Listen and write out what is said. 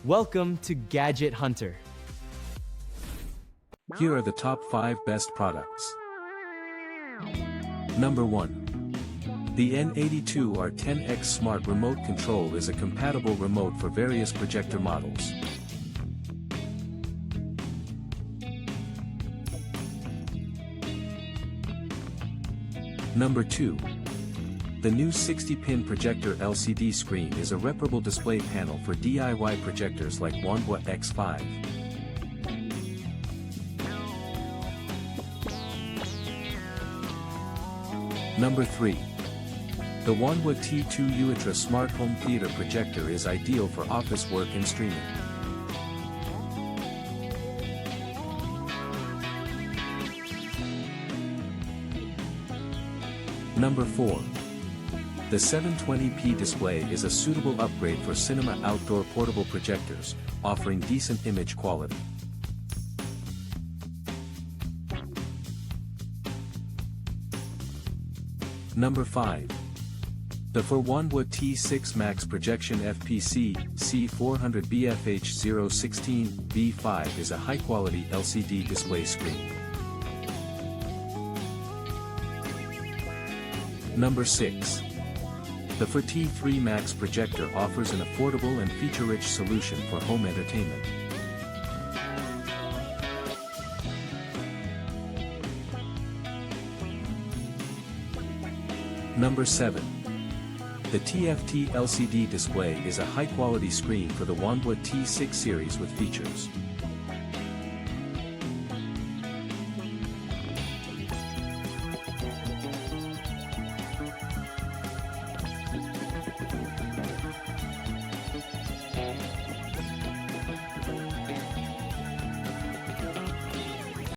Welcome to Gadget Hunter. Here are the top 5 best products. Number 1. The N82R10X Smart Remote Control is a compatible remote for various projector models. Number 2. The new 60-pin projector LCD screen is a reparable display panel for DIY projectors like Wanhua X5. Number 3. The Wanhua T2 Ultra Smart Home Theater Projector is ideal for office work and streaming. Number 4. The 720p display is a suitable upgrade for cinema outdoor portable projectors, offering decent image quality. Number 5. The Wanhua T6 Max Projection FPC C400BFH016V5 is a high-quality LCD display screen. Number 6. The T3 Max projector offers an affordable and feature-rich solution for home entertainment. Number 7. The TFT LCD display is a high-quality screen for the Wanhua T6 series with features.